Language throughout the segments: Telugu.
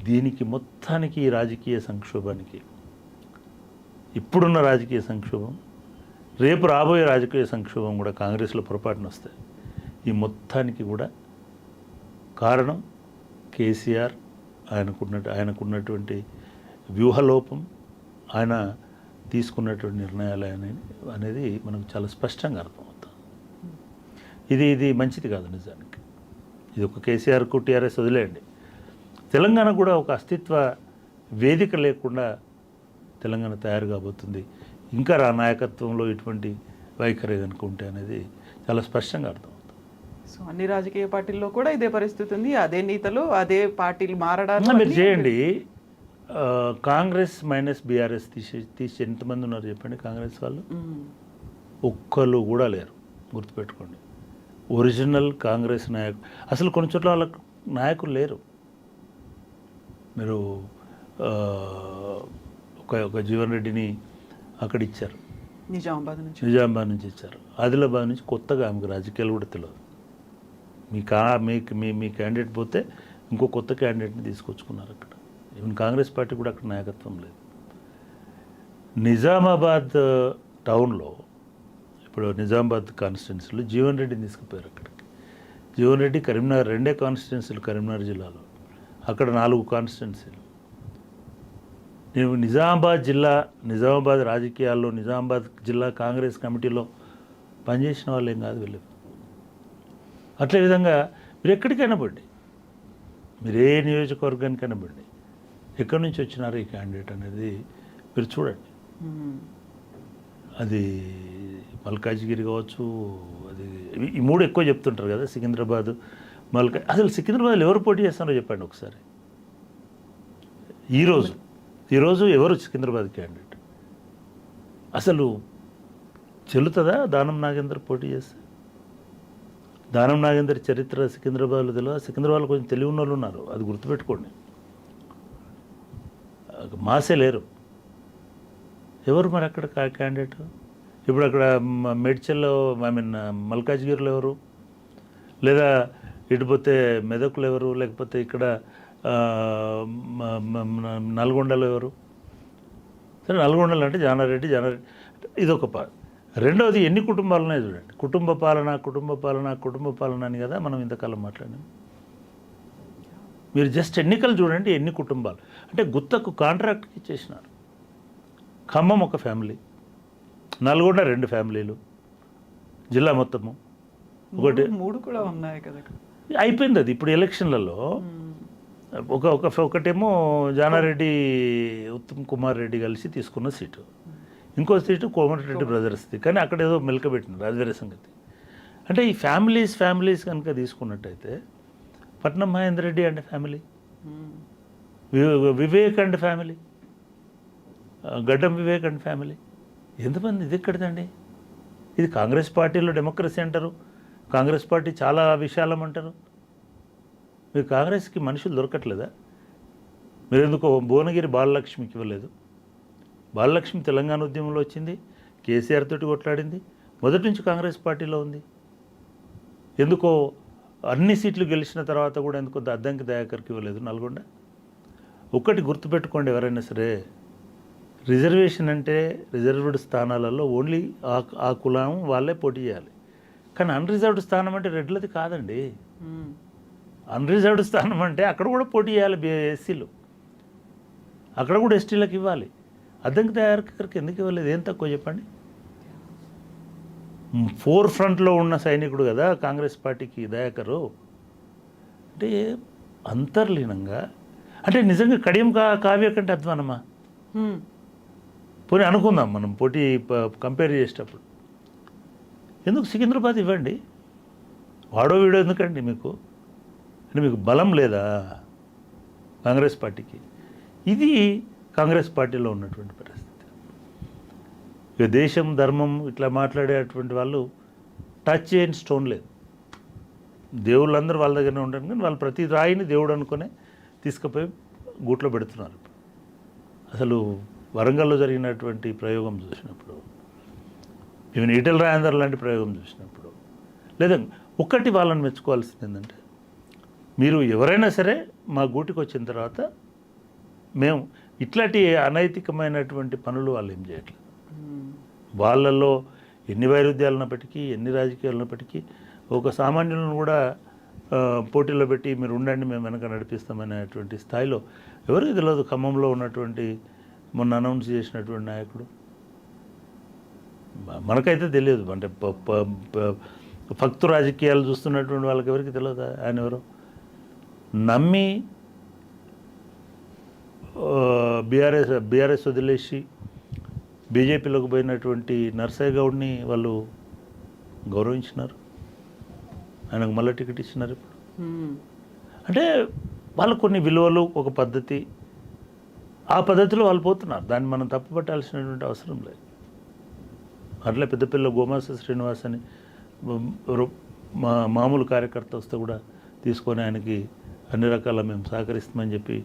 దీనికి మొత్తానికి ఈ రాజకీయ సంక్షోభానికి, ఇప్పుడున్న రాజకీయ సంక్షోభం, రేపు రాబోయే రాజకీయ సంక్షోభం కూడా కాంగ్రెస్లో పొరపాటున వస్తాయి. ఈ మొత్తానికి కూడా కారణం కేసీఆర్, ఆయనకున్నటువంటి వ్యూహలోపం, ఆయన తీసుకున్నటువంటి నిర్ణయాలు అనేది మనకు చాలా స్పష్టంగా అర్థమవుతుంది. ఇది మంచిది కాదు నిజానికి. ఇది ఒక కేసీఆర్కు టీఆర్ఎస్ వదిలేయండి, తెలంగాణ కూడా ఒక అస్తిత్వ వేదిక లేకుండా తెలంగాణ తయారు కాబోతుంది ఇంకా నాయకత్వంలో ఇటువంటి వైఖరి కనుకుంటే అనేది చాలా స్పష్టంగా అర్థమవుతుంది. సో అన్ని రాజకీయ పార్టీల్లో కూడా ఇదే పరిస్థితి ఉంది. అదే నేతలు, అదే పార్టీలు మారడానికి మీరు చేయండి. కాంగ్రెస్ మైనస్ బీఆర్ఎస్ తీసి ఎంతమంది ఉన్నారు చెప్పండి? కాంగ్రెస్ వాళ్ళు ఒక్కరు కూడా లేరు, గుర్తుపెట్టుకోండి. ఒరిజినల్ కాంగ్రెస్ నాయకులు అసలు కొన్ని చోట్ల వాళ్ళకు నాయకులు లేరు. మీరు ఒక జీవన్ రెడ్డిని అక్కడ ఇచ్చారు, నిజామాబాద్ నుంచి ఇచ్చారు. ఆదిలాబాద్ నుంచి కొత్తగా ఆమెకు రాజకీయాలు కూడా తెలియదు. మీ క్యాండిడేట్ పోతే ఇంకో కొత్త క్యాండిడేట్ని తీసుకొచ్చుకున్నారు అక్కడ. ఈవెన్ కాంగ్రెస్ పార్టీ కూడా అక్కడ నాయకత్వం లేదు. నిజామాబాద్ టౌన్లో ఇప్పుడు నిజామాబాద్ కాన్స్టిట్యున్సీలో జీవన్ రెడ్డిని తీసుకుపోయారు అక్కడికి. జీవన్ రెడ్డి కరీంనగర్, 2 కాన్స్టిట్యున్సీలు కరీంనగర్ జిల్లాలో, అక్కడ 4 కాన్స్టిట్యున్సీలు. నేను నిజామాబాద్ రాజకీయాల్లో, నిజామాబాద్ జిల్లా కాంగ్రెస్ కమిటీలో పనిచేసిన వాళ్ళు ఏం కాదు వీళ్ళు. అట్లే విధంగా మీరు ఎక్కడికైనా పడి, మీరు ఏ నియోజకవర్గానికైనా పడి, ఎక్కడి నుంచి వచ్చినారు ఈ క్యాండిడేట్ అనేది మీరు చూడండి. అది మల్కాజ్గిరి కావచ్చు, అది ఈ 3 ఎక్కువ చెప్తుంటారు కదా, సికింద్రాబాద్, అసలు సికింద్రాబాద్లో ఎవరు పోటీ చేస్తారో చెప్పండి ఒకసారి. ఈరోజు ఎవరు సికింద్రాబాద్ క్యాండిడేట్? అసలు చెల్లుతుందా దానం నాగేందర్ పోటీ చేస్తే? దానం నాగేందర్ చరిత్ర సికింద్రాబాద్లో తెలియదు. సికింద్రాబాద్లో కొంచెం తెలివి ఉన్న వాళ్ళు ఉన్నారు, అది గుర్తుపెట్టుకోండి. మాసే లేరు. ఎవరు మరి అక్కడ క్యాండిడేట్? ఇప్పుడు అక్కడ మేడ్చల్లో, మల్కాజ్గిరిలో ఎవరు? లేదా ఇటుపోతే మెదక్లో ఎవరు? లేకపోతే ఇక్కడ నల్గొండలో ఎవరు? సరే, నల్గొండలో అంటే జానారెడ్డి ఇదొక రెండవది ఎన్ని కుటుంబాలు ఉన్నాయి చూడండి. కుటుంబ పాలన అని కదా మనం ఇంతకాలం మాట్లాడాం. మీరు జస్ట్ ఎన్నికలు చూడండి, ఎన్ని కుటుంబాలు. అంటే గుత్తకు కాంట్రాక్ట్కి ఇచ్చేసినారు. ఖమ్మం ఒక ఫ్యామిలీ, నల్గొండ 2 ఫ్యామిలీలు, జిల్లా మొత్తము 3 కూడా ఉన్నాయి కదా. అయిపోయింది అది. ఇప్పుడు ఎలక్షన్లలో ఒకటేమో జానారెడ్డి, ఉత్తమ్ కుమార్ రెడ్డి కలిసి తీసుకున్న సీటు, ఇంకో సీటు కోమటిరెడ్డి బ్రదర్స్ది. కానీ అక్కడ ఏదో మెలకబెట్టినారు, అది వేరే సంగతి. అంటే ఈ ఫ్యామిలీస్ కనుక తీసుకున్నట్టయితే, పట్నం Mahender Reddy and family, Vivek and family, గడ్డం వివేక్ అండ్ ఫ్యామిలీ, ఎంతమంది? ఇది ఎక్కడిదండి? ఇది కాంగ్రెస్ పార్టీలో డెమోక్రసీ అంటారు, కాంగ్రెస్ పార్టీ చాలా విశాలం అంటారు. మీరు కాంగ్రెస్కి మనుషులు దొరకట్లేదా? మీరు ఎందుకో భువనగిరి బాలలక్ష్మికి ఇవ్వలేదు? బాలలక్ష్మి తెలంగాణ ఉద్యమంలో వచ్చింది, కేసీఆర్ తోటి కొట్లాడింది, మొదటి నుంచి కాంగ్రెస్ పార్టీలో ఉంది. ఎందుకో అన్ని సీట్లు గెలిచిన తర్వాత కూడా ఎందుకో అద్దంకి దయాకర్కి ఇవ్వలేదు నల్గొండ? ఒక్కటి గుర్తుపెట్టుకోండి, ఎవరైనా సరే, రిజర్వేషన్ అంటే రిజర్వ్డ్ స్థానాలలో ఓన్లీ ఆ కులం వాళ్ళే పోటీ చేయాలి. కానీ అన్రిజర్వ్డ్ స్థానం అంటే రెడ్లది కాదండి. అన్రిజర్వ్డ్ స్థానం అంటే అక్కడ కూడా పోటీ చేయాలి ఎస్సీలు, అక్కడ కూడా ఎస్టీలకు ఇవ్వాలి. అద్దంకి దయాకర్కి ఎందుకు ఇవ్వలేదు? ఏం తక్కువ చెప్పండి? 4 ఫ్రంట్లో ఉన్న సైనికుడు కదా కాంగ్రెస్ పార్టీకి దయాకరు. అంటే అంతర్లీనంగా, అంటే నిజంగా కడియం కావ్య కంటే అధ్వానమా? పోనీ అనుకుందాం మనం, పోటీ కంపేర్ చేసేటప్పుడు. ఎందుకు సికింద్రాబాద్ ఇవ్వండి? వాడో వీడో ఎందుకండి మీకు? అంటే మీకు బలం లేదా కాంగ్రెస్ పార్టీకి? ఇది కాంగ్రెస్ పార్టీలో ఉన్నటువంటి పరిస్థితి. ఇక దేశం, ధర్మం ఇట్లా మాట్లాడేటువంటి వాళ్ళు టచ్ చేయని స్టోన్ లేదు. దేవుళ్ళందరూ వాళ్ళ దగ్గరనే ఉంటారు, కానీ వాళ్ళు ప్రతి రాయిని దేవుడు అనుకునే తీసుకుపోయి గూట్లో పెడుతున్నారు. అసలు వరంగల్లో జరిగినటువంటి ప్రయోగం చూసినప్పుడు, ఈవెన్ ఈటెల రాజేందర్ లాంటి ప్రయోగం చూసినప్పుడు, లేదా ఒక్కటి వాళ్ళని మెచ్చుకోవాల్సింది ఏంటంటే, మీరు ఎవరైనా సరే మా గూటికి వచ్చిన తర్వాత మేము ఇట్లాంటి అనైతికమైనటువంటి పనులు వాళ్ళు ఏం చేయట్లేదు. మ్మ్. వాళ్ళల్లో ఎన్ని వైరుధ్యాలు ఉన్నప్పటికీ, ఎన్ని రాజకీయాలు ఉన్నప్పటికీ, ఒక సామాన్యులను కూడా పోటీలో పెట్టి మీరు ఉండండి మేము వెనక నడిపిస్తామనేటువంటి స్థాయిలో ఎవరికి తెలియదు. ఖమ్మంలో ఉన్నటువంటి మొన్న అనౌన్స్ చేసినటువంటి నాయకుడు మనకైతే తెలియదు. అంటే భక్తు రాజకీయాలు చూస్తున్నటువంటి వాళ్ళకి ఎవరికి తెలియదు ఆయన ఎవరో. నమ్మి బీఆర్ఎస్ వదిలేసి బీజేపీలోకి పోయినటువంటి నర్సయ్య గౌడ్ని వాళ్ళు గౌరవించినారు, ఆయనకు మళ్ళీ టికెట్ ఇచ్చినారు ఇప్పుడు. మ్మ్. అంటే వాళ్ళకు కొన్ని విలువలు, ఒక పద్ధతి, ఆ పద్ధతిలో వాళ్ళు పోతున్నారు. దాన్ని మనం తప్పుపట్టాల్సినటువంటి అవసరం లేదు. అట్లా పెద్దపిల్ల గోమాస శ్రీనివాస్ అని మామూలు కార్యకర్త వస్తే కూడా తీసుకొని ఆయనకి అన్ని రకాల మేము సహకరిస్తామని చెప్పి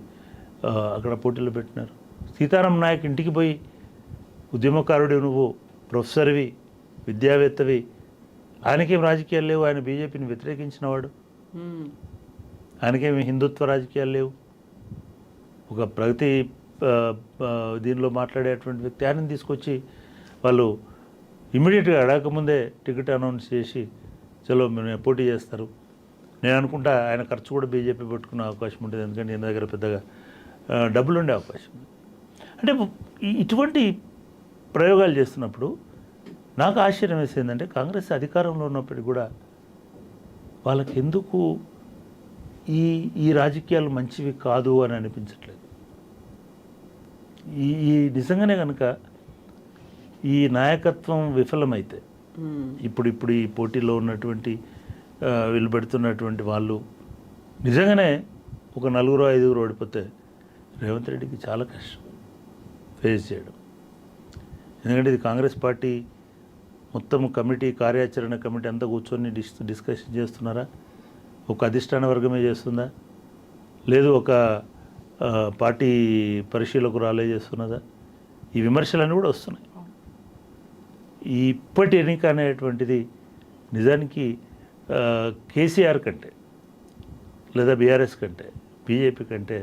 అక్కడ పోటీలు పెట్టినారు. సీతారాం నాయక్ ఇంటికి పోయి ఉద్యమకారుడి, నువ్వు ప్రొఫెసర్వి, విద్యావేత్తవి, ఆయనకేం రాజకీయాలు లేవు, ఆయన బీజేపీని వ్యతిరేకించినవాడు, మ్మ్. ఆయనకేమి హిందుత్వ రాజకీయాలు లేవు, ఒక ప్రగతి దీనిలో మాట్లాడేటువంటి వ్యక్తి, ఆయనని తీసుకొచ్చి వాళ్ళు ఇమ్మీడియట్గా అడగకముందే టికెట్ అనౌన్స్ చేసి చలో మేము పోటీ చేస్తారు. నేను అనుకుంటా ఆయన ఖర్చు కూడా బీజేపీ పెట్టుకునే అవకాశం ఉంటుంది, ఎందుకంటే ఈయన దగ్గర పెద్దగా డబ్బులు ఉండే అవకాశం ఉంది. అంటే ఇటువంటి ప్రయోగాలు చేస్తున్నప్పుడు నాకు ఆశ్చర్యం వేసేందంటే కాంగ్రెస్ అధికారంలో ఉన్నప్పటికీ కూడా వాళ్ళకి ఎందుకు ఈ రాజకీయాలు మంచివి కాదు అని అనిపించట్లేదు. ఈ నిజంగానే కనుక ఈ నాయకత్వం విఫలమైతే మ్మ్. ఇప్పుడు ఈ పోటీలో ఉన్నటువంటి వీళ్ళు పెడుతున్నటువంటి వాళ్ళు నిజంగానే ఒక 4-5 ఓడిపోతే రేవంత్ రెడ్డికి చాలా కష్టం ఫేస్ చేయడం. ఎందుకంటే ఇది కాంగ్రెస్ పార్టీ మొత్తం కమిటీ, కార్యాచరణ కమిటీ అంతా కూర్చొని డిస్కషన్ చేస్తున్నారా? ఒక అధిష్టాన వర్గమే చేస్తుందా? లేదు ఒక పార్టీ పరిశీలకురాలే చేస్తున్నదా? ఈ విమర్శలన్నీ కూడా వస్తున్నాయి. ఇప్పటి ఎన్నిక అనేటువంటిది నిజానికి కేసీఆర్ కంటే లేదా బీఆర్ఎస్ కంటే బీజేపీ కంటే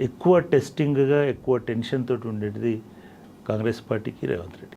ఎక్కువ టెస్టింగ్గా, ఎక్కువ టెన్షన్ తోటి ఉండేది కాంగ్రెస్ పార్టీకి, రేవంత్ రెడ్డి.